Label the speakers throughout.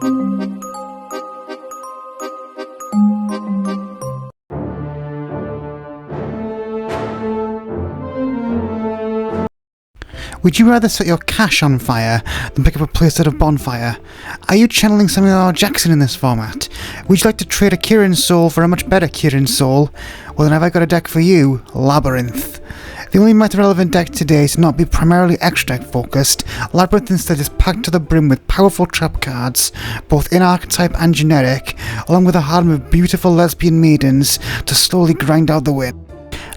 Speaker 1: Would you rather set your cash on fire than pick up a place at a bonfire? Are you channeling Samuel L. Jackson in this format? Would you like to trade a Kieran soul for a much better Kieran soul? Well then have I got a deck for you, Labrynth. The only meta-relevant deck today to not be primarily extra deck focused, Labrynth instead is packed to the brim with powerful trap cards, both in archetype and generic, along with a harem of beautiful lesbian maidens to slowly grind out the win.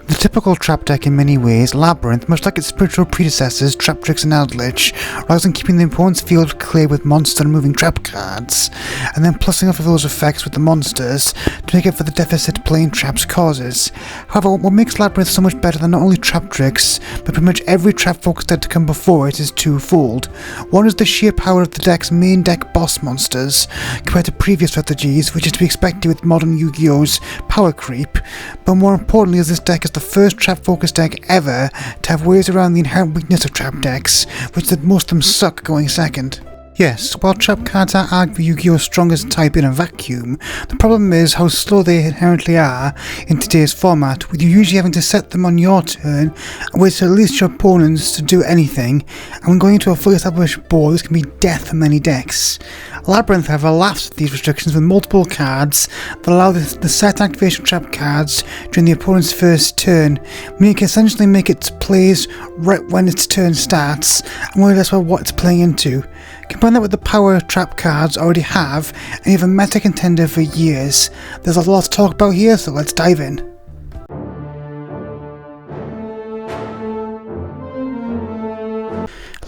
Speaker 1: The typical trap deck in many ways, Labrynth, much like its spiritual predecessors Traptrix and Eldritch, relies on keeping the opponent's field clear with monster and moving trap cards, and then plussing off of those effects with the monsters to make up for the deficit playing traps causes. However, what makes Labrynth so much better than not only Traptrix, but pretty much every trap-focused deck to come before it is twofold. One is the sheer power of the deck's main deck boss monsters, compared to previous strategies, which is to be expected with modern Yu-Gi-Oh's power creep, but more importantly is this deck is the first trap-focused deck ever to have ways around the inherent weakness of trap decks, which that most of them suck going second. Yes, while trap cards are arguably Yu-Gi-Oh's strongest type in a vacuum, the problem is how slow they inherently are in today's format, with you usually having to set them on your turn and wait till at least your opponents to do anything, and when going into a fully established board this can be death for many decks. Labrynth however laughs at these restrictions with multiple cards that allow the set activation trap cards during the opponent's first turn, meaning it can essentially make its plays right when its turn starts and worry less about what it's playing into. Combine that with the power trap cards already have, and you have a meta contender for years. There's a lot to talk about here, so let's dive in.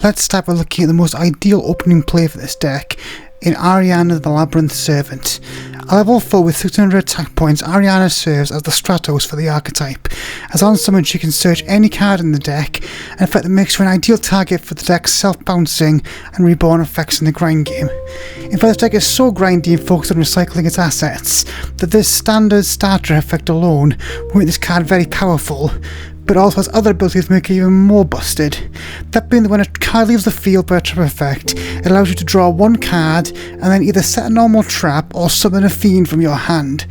Speaker 1: Let's start by looking at the most ideal opening play for this deck, in Ariana the Labrynth Servant. A level 4 with 600 attack points, Ariana serves as the Stratos for the archetype. As on summon, she can search any card in the deck, an effect that makes her an ideal target for the deck's self-bouncing and reborn effects in the grind game. In fact, this deck is so grindy and focused on recycling its assets that this standard starter effect alone will make this card very powerful, but also has other abilities to make it even more busted. That being that when a card leaves the field by a trap effect, it allows you to draw one card and then either set a normal trap or summon a fiend from your hand.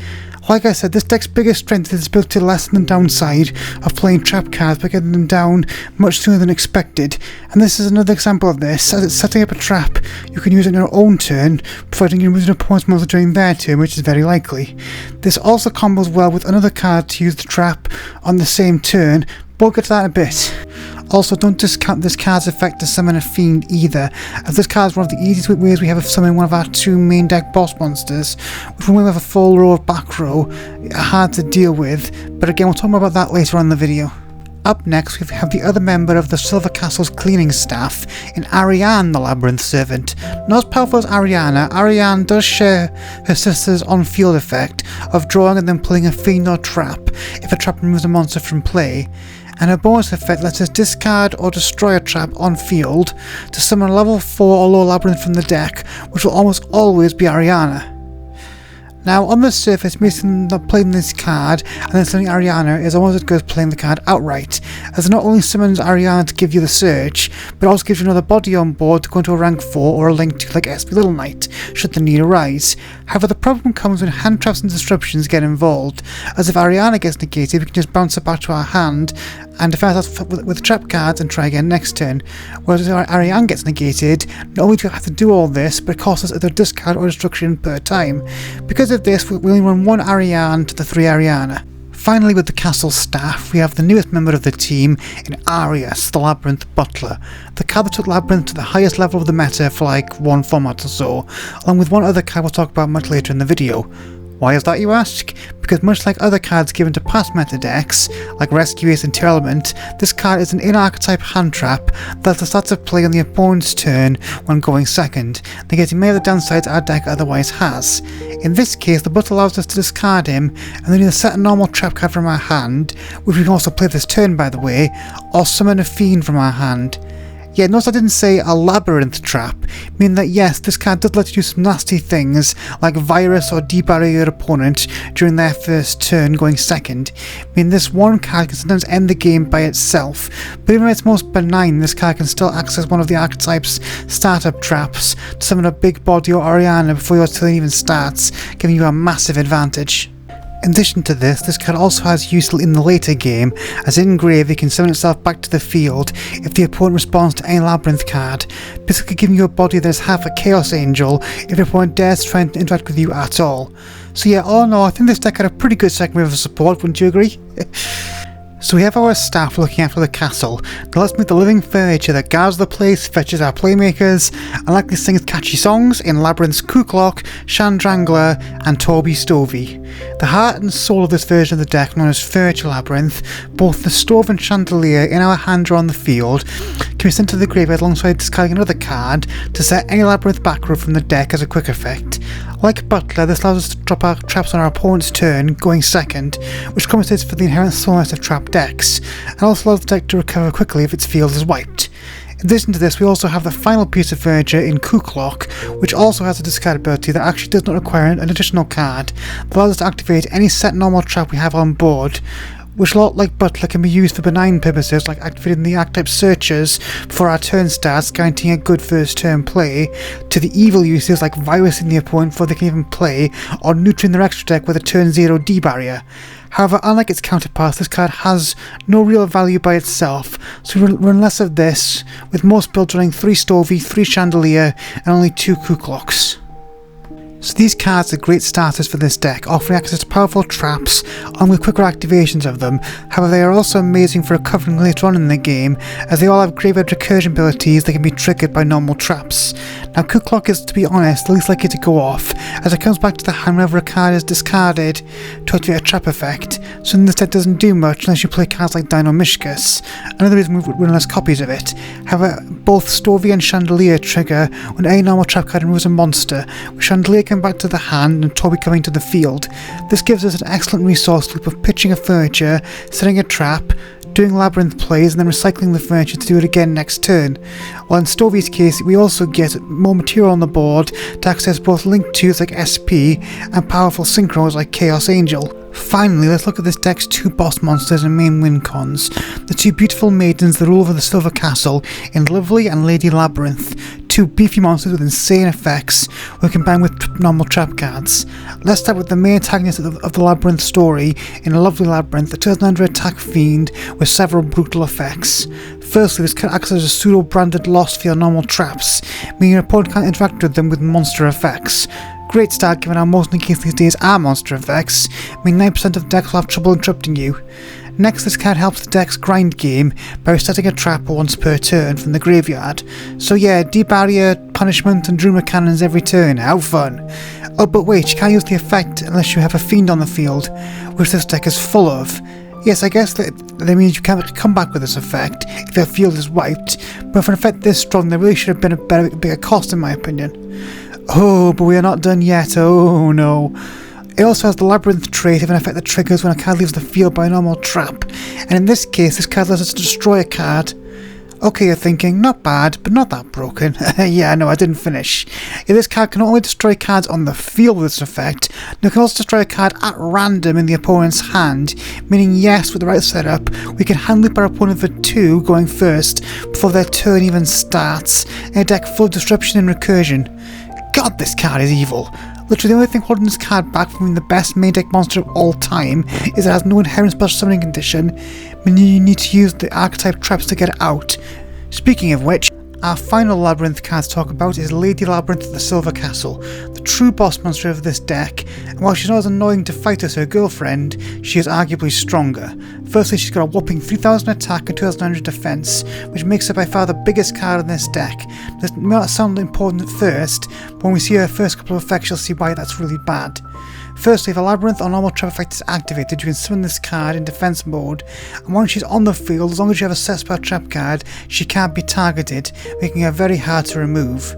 Speaker 1: Like I said, this deck's biggest strength is its ability to lessen the downside of playing trap cards by getting them down much sooner than expected, and this is another example of this, as it's setting up a trap you can use on your own turn, providing you use an opponent's monster during their turn, which is very likely. This also combos well with another card to use the trap on the same turn, but we'll get to that in a bit. Also, don't discount this card's effect to summon a fiend either, as this card is one of the easiest ways we have of summoning one of our two main deck boss monsters, which when we have a full row of back row are hard to deal with, but again we'll talk more about that later on in the video. Up next we have the other member of the Silver Castle's cleaning staff in Ariane the Labrynth Servant. Not as powerful as Ariana, Ariane does share her sister's on-field effect of drawing and then pulling a fiend or trap if a trap removes a monster from play, and her bonus effect lets us discard or destroy a trap on field to summon a level 4 or lower Labrynth from the deck, which will almost always be Ariana. Now, on the surface, making not playing this card and then summoning Ariana is almost as good as playing the card outright, as it not only summons Ariana to give you the search, but also gives you another body on board to go into a rank 4 or a link to like SP Little Knight, should the need arise. However, the problem comes when hand traps and disruptions get involved, as if Ariana gets negated, we can just bounce it back to our hand and defend that with trap cards and try again next turn. Whereas if Ariane gets negated, not only do we have to do all this, but it costs us either discard or destruction per time. Because of this, we only run one Ariane to the 3 Ariana. Finally, with the castle staff, we have the newest member of the team in Arias, the Labrynth Butler, the card that took Labrynth to the highest level of the meta for like one format or so, along with one other card we'll talk about much later in the video. Why is that, you ask? Because much like other cards given to past meta decks, like Rescue Ace and Tear Element, this card is an in-archetype hand trap that starts to play on the opponent's turn when going second, negating many of the downsides our deck otherwise has. In this case, the butler allows us to discard him and then either set a normal trap card from our hand, which we can also play this turn by the way, or summon a fiend from our hand. Yeah, notice I didn't say a labyrinth trap, meaning that yes, this card does let you do some nasty things like virus or debarrier your opponent during their first turn going second, meaning this one card can sometimes end the game by itself, but even when it's most benign, this card can still access one of the archetype's startup traps to summon a big body or Ariana before your turn even starts, giving you a massive advantage. In addition to this card also has use in the later game, as in Graze it can summon itself back to the field if the opponent responds to any Labrynth card, basically giving you a body that is half a Chaos Angel if your opponent dares try and interact with you at all. So yeah, all in all, I think this deck had a pretty good second wave of support, wouldn't you agree? So we have our staff looking after the castle. Now let's meet the living furniture that guards the place, fetches our playmakers, and likely sings catchy songs in Labrynth's Kuklok, Chandrangler, and Torby Stovey. The heart and soul of this version of the deck, known as Furniture Labrynth, both the stove and chandelier in our hand or on the field, can be sent to the graveyard alongside discarding another card to set any Labrynth back row from the deck as a quick effect. Like Butler, this allows us to drop our traps on our opponent's turn, going second, which compensates for the inherent slowness of trap decks, and also allows the deck to recover quickly if its field is wiped. In addition to this, we also have the final piece of furniture in Kuklok, which also has a discard ability that actually does not require an additional card, that allows us to activate any set normal trap we have on board, which, a lot like Butler, can be used for benign purposes like activating the archetype searchers before our turn starts, guaranteeing a good first turn play, to the evil uses like virusing the opponent before they can even play, or neutering their extra deck with a turn 0 D-barrier. However, unlike its counterparts, this card has no real value by itself, so we run less of this, with most builds running 3 Stovey, 3 Chandelier, and only 2 Kukloks. So these cards are great starters for this deck, offering access to powerful traps, along with quicker activations of them. However, they are also amazing for recovering later on in the game, as they all have graveyard recursion abilities that can be triggered by normal traps. Now Kuklok is, to be honest, the least likely to go off, as it comes back to the hand whenever a card is discarded to activate a trap effect, so this deck doesn't do much unless you play cards like Dino Mishkus. Another reason we would run less copies of it. However, both Stovey and Chandelier trigger when any normal trap card removes a monster, with Chandelier coming back to the hand and Torby coming to the field. This gives us an excellent resource loop of pitching a furniture, setting a trap, doing Labrynth plays, and then recycling the furniture to do it again next turn. While in Stovey's case, we also get more material on the board to access both Link 2s like SP and powerful synchros like Chaos Angel. Finally, let's look at this deck's 2 boss monsters and main win cons. The 2 beautiful maidens that rule over the Silver Castle in Lovely and Lady Labrynth, 2 beefy monsters with insane effects when combined with normal trap cards. Let's start with the main antagonist of the Labrynth story in Lovely Labrynth, the 2000 attack fiend with several brutal effects. Firstly, this card acts as a pseudo-branded loss for your normal traps, meaning your opponent can't interact with them with monster effects. Great start given how most linking these days are monster effects, meaning 9% of decks will have trouble interrupting you. Next, this card helps the deck's grind game by resetting a trap once per turn from the graveyard. So yeah, debarrier, punishment and Druma cannons every turn, how fun! Oh but wait, you can't use the effect unless you have a fiend on the field, which this deck is full of. Yes, I guess that means you can't come back with this effect if your field is wiped, but for an effect this strong there really should have been a bigger cost in my opinion. Oh, but we are not done yet, oh no. It also has the Labrynth trait of an effect that triggers when a card leaves the field by a normal trap, and in this case this card lets us destroy a card. Okay, you're thinking, not bad, but not that broken. Yeah, no, I didn't finish. Yeah, this card can not only destroy cards on the field with this effect, but it can also destroy a card at random in the opponent's hand, meaning yes, with the right setup, we can hand loop our opponent for 2 going first before their turn even starts, in a deck full of disruption and recursion. God, this card is evil. Literally the only thing holding this card back from being the best main deck monster of all time is it has no inherent special summoning condition, meaning you need to use the archetype traps to get it out. Speaking of which, our final Labrynth card to talk about is Lady Labrynth of the Silver Castle, the true boss monster of this deck, and while she's not as annoying to fight as her girlfriend, she is arguably stronger. Firstly, she's got a whopping 3000 attack and 2900 defense, which makes her by far the biggest card in this deck. This may not sound important at first, but when we see her first couple of effects you'll see why that's really bad. Firstly, if a Labrynth or normal trap effect is activated, you can summon this card in defense mode, and once she's on the field, as long as you have a set spell trap card, she can't be targeted, making her very hard to remove.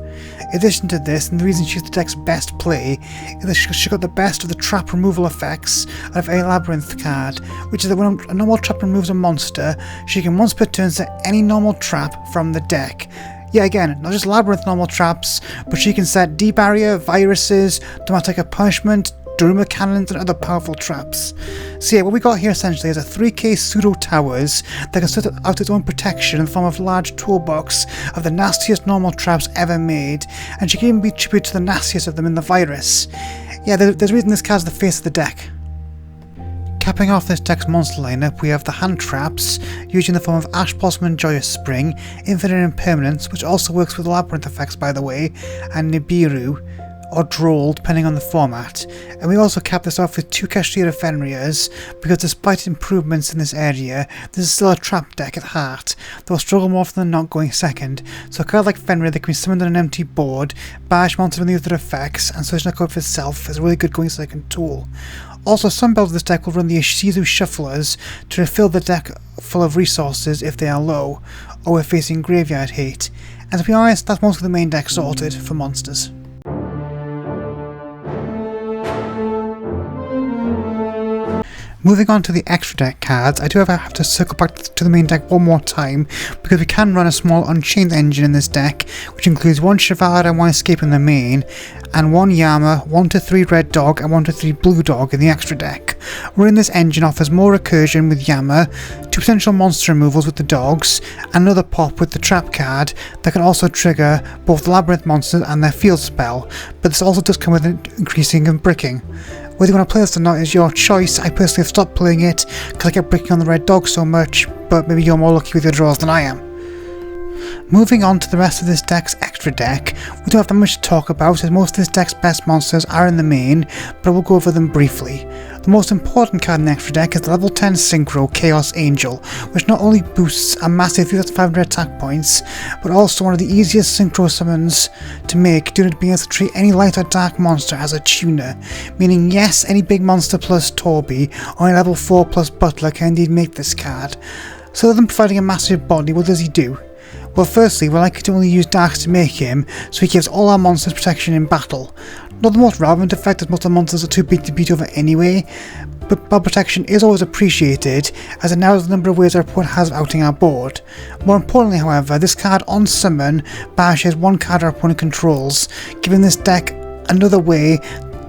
Speaker 1: In addition to this, and the reason she's the deck's best play, is that she got the best of the trap removal effects out of a Labrynth card, which is that when a normal trap removes a monster, she can once per turn set any normal trap from the deck. Yeah, again, not just Labrynth normal traps, but she can set D-Barrier, Viruses, Domatica Punishment, Daruma Cannons, and other powerful traps. So yeah, what we got here essentially is a 3k pseudo towers that can set out its own protection in the form of a large toolbox of the nastiest normal traps ever made, and she can even be tribute to the nastiest of them in the Virus. Yeah, there's a reason this card's the face of the deck. Capping off this deck's monster lineup, we have the hand traps, used in the form of Ash Blossom and Joyous Spring, Infinite Impermanence, which also works with Labrynth effects by the way, and Nibiru, or Droll, depending on the format. And we also cap this off with 2 Kashtira Fenrirs, because despite improvements in this area, this is still a trap deck at heart, though I'll struggle more often than not going second. So a card like Fenrir that can be summoned on an empty board, banish monsters with the other effects, and switch that card for itself is a really good going second tool. Also, some builds of this deck will run the Ishizu Shufflers to refill the deck full of resources if they are low, or we're facing graveyard hate, and to be honest, that's most of the main deck sorted for monsters. Moving on to the extra deck cards, I do have to circle back to the main deck one more time, because we can run a small Unchained engine in this deck, which includes 1 Shivada and 1 Escape in the main, and 1 Yama, 1 to 3 Red Dog and 1 to 3 Blue Dog in the extra deck. Running this engine offers more recursion with Yama, 2 potential monster removals with the dogs, and another pop with the trap card that can also trigger both the Labrynth monsters and their field spell, but this also does come with an increasing of bricking. Whether you want to play this or not is your choice. I personally have stopped playing it because I kept bricking on the red dog so much, but maybe you're more lucky with your draws than I am. Moving on to the rest of this deck's extra deck, we don't have that much to talk about as most of this deck's best monsters are in the main, but we'll go over them briefly. The most important card in the extra deck is the level 10 Synchro Chaos Angel, which not only boosts a massive 3,500 attack points, but also one of the easiest Synchro summons to make due to being able to treat any light or dark monster as a tuner, meaning yes, any big monster plus Torby or any level 4 plus Butler can indeed make this card. So other than providing a massive body, what does he do? Well, firstly, we're likely to only use Darks to make him, so he gives all our monsters protection in battle. Not the most relevant effect, as most of the monsters are too big to beat over anyway, but battle protection is always appreciated, as it narrows the number of ways our opponent has of outing our board. More importantly, however, this card on summon banishes 1 card our opponent controls, giving this deck another way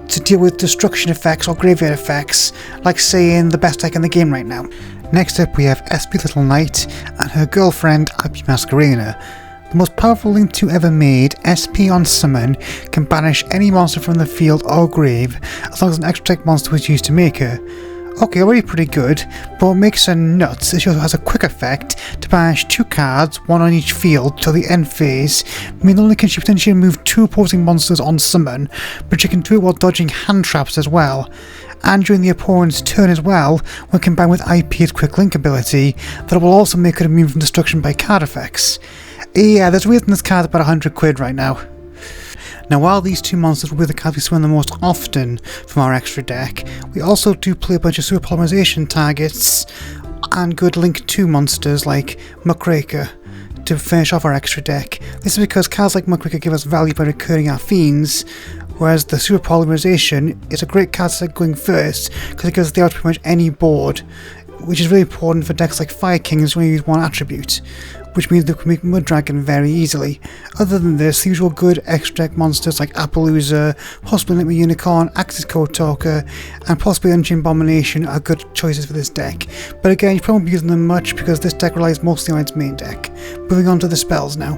Speaker 1: to deal with destruction effects or graveyard effects, like saying the best deck in the game right now. Next up we have SP Little Knight and her girlfriend IP Masquerena. The most powerful Link 2 ever made, SP on summon can banish any monster from the field or grave as long as an extra tech monster was used to make her. Okay, already pretty good, but what makes her nuts is she also has a quick effect to banish 2 cards, 1 on each field till the end phase, meaning not only can she potentially remove 2 opposing monsters on summon, but she can do it while dodging hand traps as well. And during the opponent's turn as well, when combined with IP's quick link ability, that will also make her immune from destruction by card effects. Yeah, there's a reason this card's about 100 quid right now. Now while these 2 monsters will be the cards we summon the most often from our extra deck, we also do play a bunch of super polymerization targets and good Link 2 monsters like Muckraker to finish off our extra deck. This is because cards like Muckraker give us value by recurring our fiends, whereas the super polymerization is a great card set going first because it gives us the out pretty much any board, which is really important for decks like Fire Kings when you use 1 attribute, which means they can make Mud Dragon very easily. Other than this, the usual good extra deck monsters like Appaloosa, possibly Nightmare Unicorn, Axis Code Talker, and possibly Unchained Abomination are good choices for this deck. But again, you probably won't be using them much because this deck relies mostly on its main deck. Moving on to the spells now.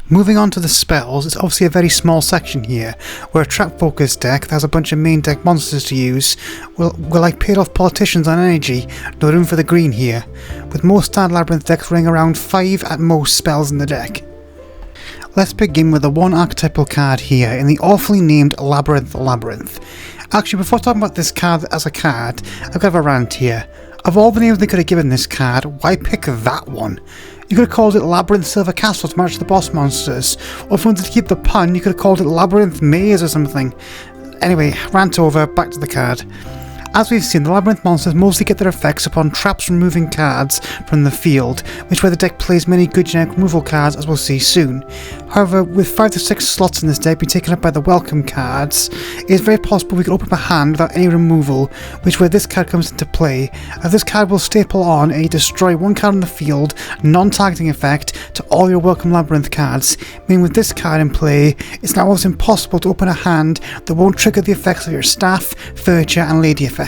Speaker 1: Moving on to the spells, it's obviously a very small section here, where a trap-focused deck that has a bunch of main deck monsters to use will like paid off politicians on energy, no room for the green here, with most standard Labrynth decks running around 5 at most spells in the deck. Let's begin with the one archetypal card here in the awfully named Labrynth. Actually, before talking about this card as a card, I've got a rant here. Of all the names they could have given this card, why pick that one? You could have called it Labrynth Silver Castle to match the boss monsters, or if you wanted to keep the pun, you could have called it Labrynth Maze or something. Anyway, rant over, back to the card. As we've seen, the Labrynth monsters mostly get their effects upon traps from moving cards from the field, which is where the deck plays many good generic removal cards, as we'll see soon. However, with 5 to 6 slots in this deck being taken up by the welcome cards, it is very possible we could open up a hand without any removal, which is where this card comes into play, as this card will staple on a destroy one card on the field, non-targeting effect to all your welcome Labrynth cards, meaning with this card in play, it's now almost impossible to open a hand that won't trigger the effects of your staff, furniture and lady effects.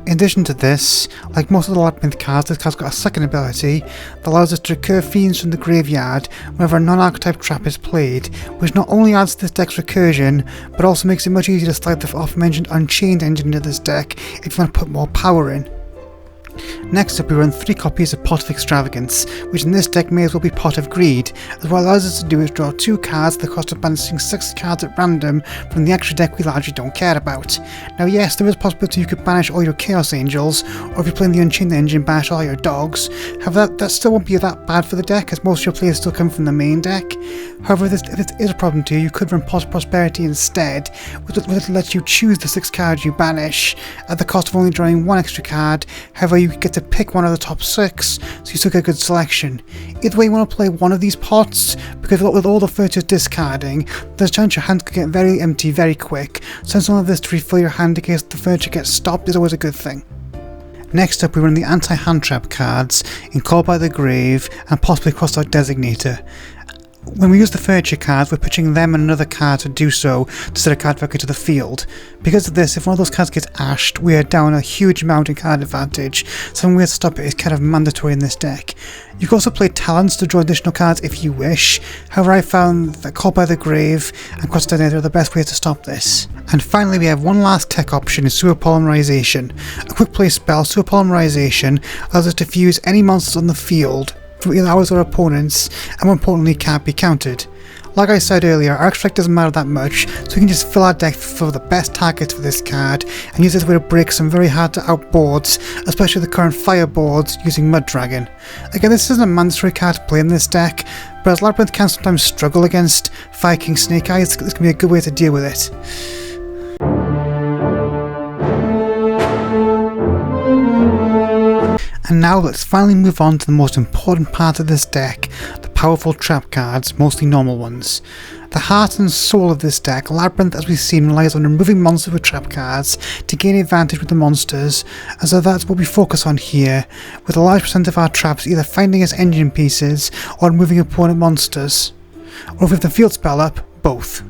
Speaker 1: In addition to this, like most of the Labrynth cards, this card's got a second ability that allows us to recur fiends from the graveyard whenever a non-archetype trap is played, which not only adds to this deck's recursion, but also makes it much easier to slide the aforementioned Unchained engine into this deck if you want to put more power in. Next up we run 3 copies of Pot of Extravagance, which in this deck may as well be Pot of Greed, as what it allows us to do is draw 2 cards at the cost of balancing 6 cards at random from the extra deck we largely don't care about. Now yes, there is a possibility you could banish all your Chaos Angels, or if you're playing the Unchained engine, banish all your dogs. However, that still won't be that bad for the deck, as most of your players still come from the main deck. However, if this is a problem to you, you could run Pot of Prosperity instead, which lets you choose the 6 cards you banish, at the cost of only drawing 1 extra card. However, you get to pick one of the top 6, so you still get a good selection. Either way, you want to play one of these pots, because with all the furniture discarding, there's a chance your hand could get very empty very quick, so some of this to refill your hand in case the furniture gets stopped is always a good thing. Next up we run the anti-hand trap cards in Call by the Grave and possibly Crossed Out Designator. When we use the furniture cards, we're pitching them and another card to do so to set a card back into the field. Because of this, if one of those cards gets ashed, we are down a huge amount in card advantage, so one way to stop it is kind of mandatory in this deck. You can also play talents to draw additional cards if you wish, however I found that Call by the Grave and Cross Designator are the best way to stop this. And finally we have one last tech option in Sewer Polymerization. A quick play spell, Sewer Polymerization, allows us to fuse any monsters on the field from either ours or opponents, and more importantly can't be countered. Like I said earlier, our extract doesn't matter that much, so we can just fill our deck for the best targets for this card and use this way to break some very hard to out boards, especially the current fire boards using Mud Dragon. Again, this isn't a mandatory card to play in this deck, but as Labrynth can sometimes struggle against Fire King Snake Eyes, this can be a good way to deal with it. And now let's finally move on to the most important part of this deck, the powerful trap cards, mostly normal ones. The heart and soul of this deck, Labrynth as we've seen relies on removing monsters with trap cards to gain advantage with the monsters, and so that's what we focus on here, with a large percent of our traps either finding us engine pieces or removing opponent monsters. Or if we have the field spell up, both.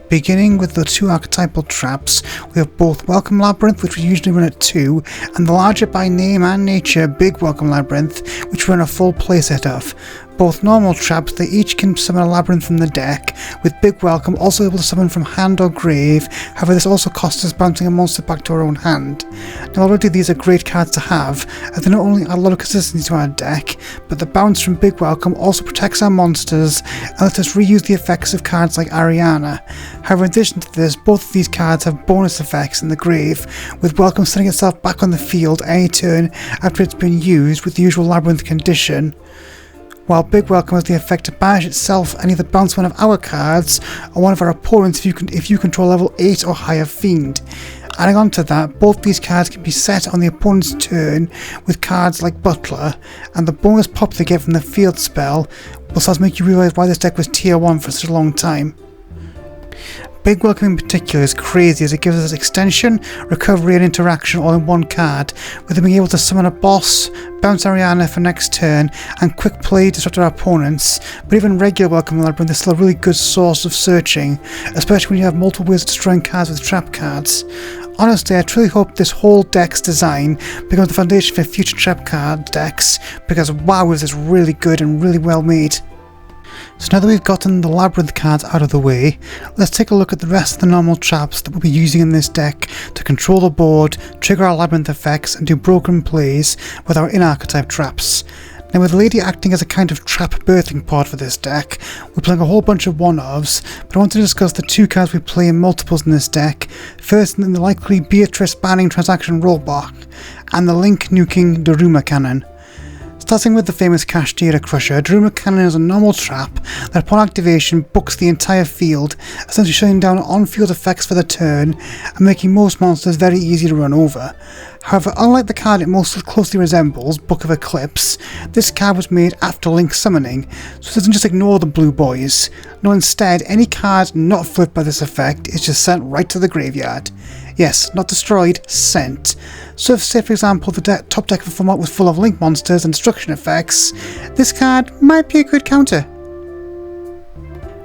Speaker 1: Beginning with the 2 archetypal traps, we have both Welcome Labrynth, which we usually run at 2, and the larger by name and nature Big Welcome Labrynth, which we run a full playset of. Both normal traps, they each can summon a Labrynth from the deck, with Big Welcome also able to summon from hand or grave, however this also costs us bouncing a monster back to our own hand. Now already these are great cards to have, as they not only add a lot of consistency to our deck, but the bounce from Big Welcome also protects our monsters and lets us reuse the effects of cards like Ariana. However, in addition to this, both of these cards have bonus effects in the grave, with Welcome setting itself back on the field any turn after it's been used with the usual Labrynth condition, while Big Welcome has the effect to banish itself and either bounce one of our cards or one of our opponents if you control level 8 or higher Fiend. Adding on to that, both these cards can be set on the opponent's turn with cards like Butler, and the bonus pop they get from the field spell will start to make you realise why this deck was tier 1 for such a long time. Big Welcome in particular is crazy as it gives us extension, recovery and interaction all in one card, with it being able to summon a boss, bounce Ariana for next turn, and quick play disrupt our opponents. But even regular Welcome Labrynth is still a really good source of searching, especially when you have multiple ways of destroying cards with trap cards. Honestly, I truly hope this whole deck's design becomes the foundation for future trap card decks, because wow, is this really good and really well made. So now that we've gotten the Labrynth cards out of the way, let's take a look at the rest of the normal traps that we'll be using in this deck to control the board, trigger our Labrynth effects and do broken plays with our in-archetype traps. Now with Lady acting as a kind of trap birthing pod for this deck, we're playing a whole bunch of one-ofs, but I want to discuss the 2 cards we play in multiples in this deck, first in the likely Beatrice banning transaction rollback, and the Link nuking Daruma cannon. Starting with the famous Cashtira Crusher, Druid Cannon is a normal trap that upon activation books the entire field, essentially shutting down on-field effects for the turn and making most monsters very easy to run over. However, unlike the card it most closely resembles, Book of Eclipse, this card was made after Link summoning, so it doesn't just ignore the blue boys. No, instead, any card not flipped by this effect is just sent right to the graveyard. Yes, not destroyed, sent. So if, say for example, the top deck of the format was full of Link monsters and destruction effects, this card might be a good counter.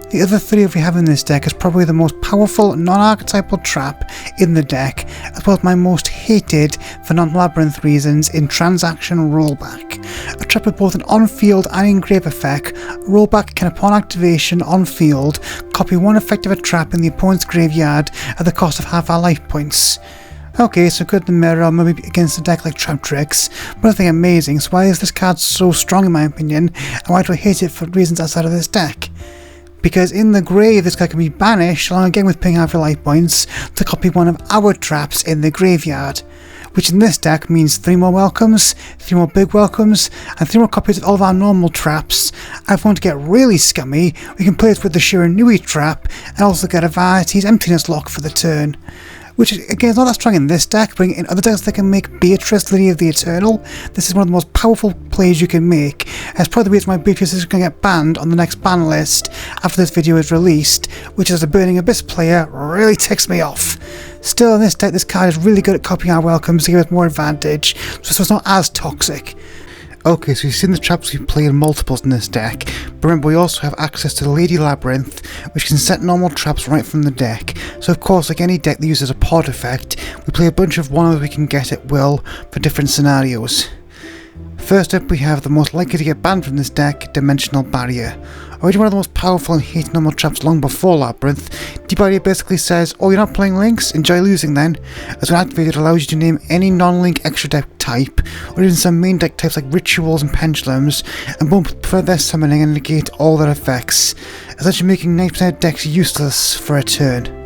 Speaker 1: The other three we have in this deck is probably the most powerful non-archetypal trap in the deck, as well as my most hated for non-labyrinth reasons in Transaction Rollback. A trap with both an on-field and engrave effect, Rollback can upon activation on-field copy one effect of a trap in the opponent's graveyard at the cost of half our life points. Okay, so good in the mirror, maybe against a deck like Trap Tricks, but nothing amazing, so why is this card so strong in my opinion, and why do I hate it for reasons outside of this deck? Because in the grave this card can be banished, along again with paying half your life points, to copy one of our traps in the graveyard. Which in this deck means 3 more welcomes, 3 more big welcomes, and 3 more copies of all of our normal traps. And if we want to get really scummy, we can play it with the Shiranui trap, and also get a Variety's Emptiness lock for the turn. Which again is not that strong in this deck, but in other decks that can make Beatrice Lady of the Eternal, this is one of the most powerful plays you can make. And it's probably the reason why Beatrice is going to get banned on the next ban list after this video is released, which as a Burning Abyss player really ticks me off. Still in this deck this card is really good at copying our welcomes to give us more advantage, so it's not as toxic. Okay, so you've seen the traps we've played in multiples in this deck, but remember we also have access to the Lady Labrynth, which can set normal traps right from the deck. So of course, like any deck that uses a pod effect, we play a bunch of one we can get at will for different scenarios. First up we have the most likely to get banned from this deck, Dimensional Barrier. Already one of the most powerful and hated normal traps long before Labrynth, D-Barrier basically says, oh you're not playing Links? Enjoy losing then, as when activated it allows you to name any non-Link extra deck type, or even some main deck types like Rituals and Pendulums, and both prefer their summoning and negate all their effects, essentially making 90% of decks useless for a turn.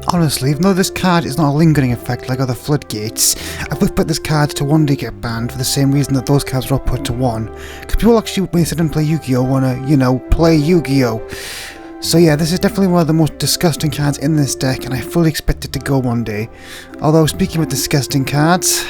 Speaker 1: Honestly, even though this card is not a lingering effect like other floodgates, I've put this card to one day get banned for the same reason that those cards were put to 1. Because people actually, when they sit and play Yugioh, wanna, you know, play Yugioh. So yeah, this is definitely one of the most disgusting cards in this deck, and I fully expect it to go one day. Although, speaking of disgusting cards,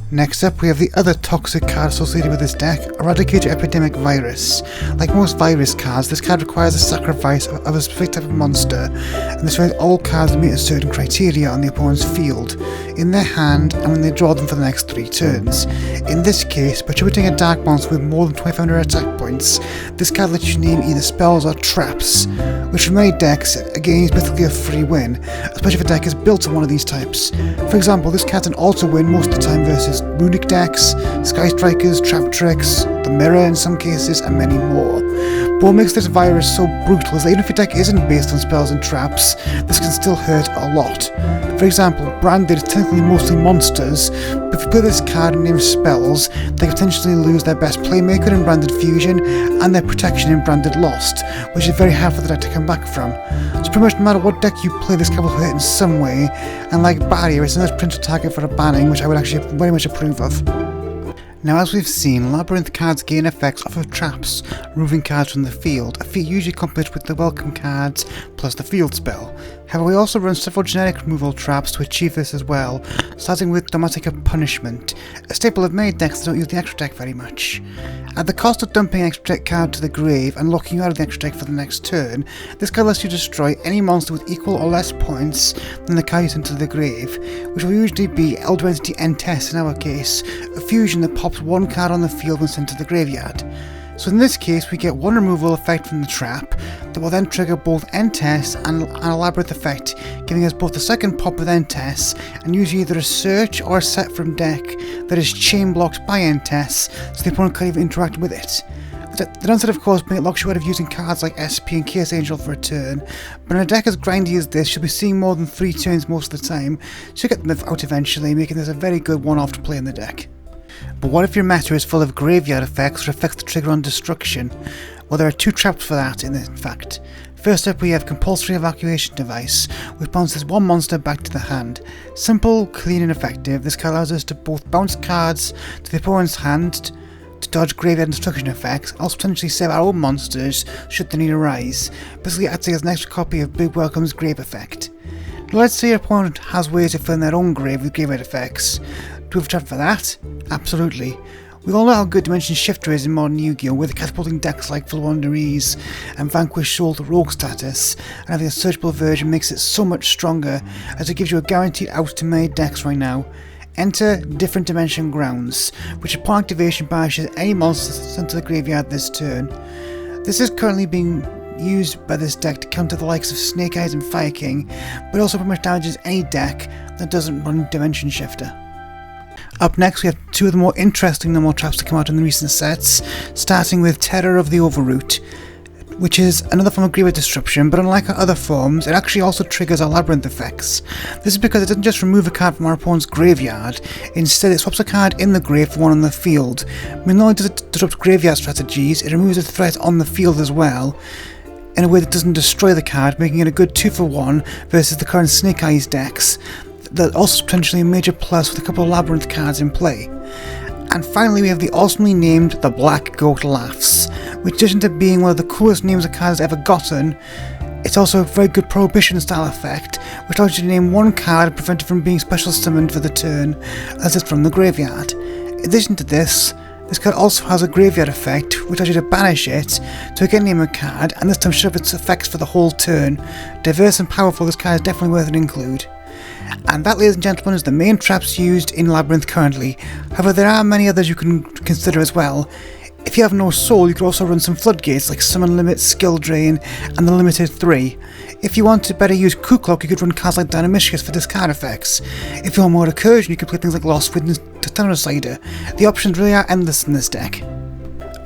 Speaker 1: next up we have the other toxic card associated with this deck, Eradicator Epidemic Virus. Like most virus cards, this card requires a sacrifice of a specific type of monster, and this way all cards meet a certain criteria on the opponent's field, in their hand, and when they draw them for the next 3 turns. In this case, by attributing a dark monster with more than 2500 attack points, this card lets you name either spells or traps, which for many decks, again, is basically a free win, especially if a deck is built on one of these types. For example, this card's an auto win most of the time versus Runic decks, Sky Strikers, Trap Tricks, the Mirror in some cases, and many more. But what makes this virus so brutal is that even if your deck isn't based on spells and traps, this can still hurt a lot. For example, Branded is technically mostly monsters, but if you play this card and name spells, they potentially lose their best playmaker in Branded Fusion and their protection in Branded Lost, which is very hard for the deck to come back from. So pretty much no matter what deck you play, this card will hurt in some way, and like Barrier, it's another potential target for a banning, which I would actually very much approve of. Now as we've seen, Labyrinth cards gain effects off of traps, removing cards from the field, a feat usually accomplished with the welcome cards plus the field spell. However, we also run several generic removal traps to achieve this as well, starting with Dogmatic Punishment, a staple of many decks that don't use the extra deck very much. At the cost of dumping an extra deck card to the grave and locking you out of the extra deck for the next turn, this card lets you destroy any monster with equal or less points than the card you sent to the grave, which will usually be Elder Entity Entess in our case, a fusion that pops one card on the field when sent to the graveyard. So in this case we get one removal effect from the trap that will then trigger both Entess and a Labyrinth effect, giving us both the second pop with Entess and usually either a search or a set from deck that is chain blocked by Entess so the opponent can't even interact with it. The downside of course being it locks you out of using cards like SP and Chaos Angel for a turn, but in a deck as grindy as this you'll be seeing more than 3 turns most of the time, so you get them out eventually, making this a very good one-off to play in the deck. But what if your meta is full of graveyard effects or effects that trigger on destruction? Well, there are 2 traps for that in fact. First up we have Compulsory Evacuation Device, which bounces one monster back to the hand. Simple, clean and effective, this card allows us to both bounce cards to the opponent's hand to dodge graveyard destruction effects, and also potentially save our own monsters should the need arise, basically acting as an extra copy of Big Welcome's grave effect. Now let's say your opponent has ways to fill in their own grave with graveyard effects. Do we have a trap for that? Absolutely. We all know how good Dimension Shifter is in modern Yu-Gi-Oh! With catapulting decks like Full Wanderese and Vanquish Soul to Rogue status, and having a searchable version makes it so much stronger, as it gives you a guaranteed out to many decks right now. Enter Different Dimension Grounds, which upon activation banishes any monsters sent to the graveyard this turn. This is currently being used by this deck to counter the likes of Snake Eyes and Fire King, but also pretty much damages any deck that doesn't run Dimension Shifter. Up next we have two of the more interesting normal traps to come out in the recent sets, starting with Terror of the Overroot, which is another form of graveyard disruption, but unlike our other forms, it actually also triggers our Labrynth effects. This is because it doesn't just remove a card from our opponent's graveyard, instead it swaps a card in the grave for one on the field. I mean, not only does it disrupt graveyard strategies, it removes a threat on the field as well, in a way that doesn't destroy the card, making it a good 2-for-1 versus the current Snake Eyes decks. That also is potentially a major plus with a couple of Labrynth cards in play. And finally we have the awesomely named The Black Goat Laughs, which in addition to being one of the coolest names a card has ever gotten, it's also a very good Prohibition style effect, which allows you to name one card and prevent it from being special summoned for the turn, as it's from the graveyard. In addition to this card also has a graveyard effect, which allows you to banish it to again name a card, and this time show its effects for the whole turn. Diverse and powerful, this card is definitely worth an include. And that, ladies and gentlemen, is the main traps used in Labrynth currently. However, there are many others you can consider as well. If you have no soul, you could also run some floodgates like Summon Limit, Skill Drain, and the Limited 3. If you want to better use Kuklok, you could run cards like Dynamicius for discard effects. If you want more recursion, you could play things like Lost Witness to Titanocyder. The options really are endless in this deck.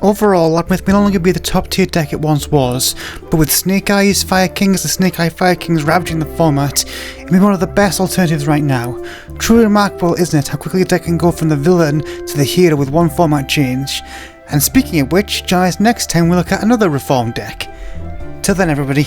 Speaker 1: Overall, Labrynth may no longer be the top tier deck it once was, but with Snake Eyes, Fire Kings, and Snake Eye Fire Kings ravaging the format, it may be one of the best alternatives right now. Truly remarkable, isn't it, how quickly a deck can go from the villain to the hero with one format change. And speaking of which, join us next time we look at another reformed deck. Till then everybody.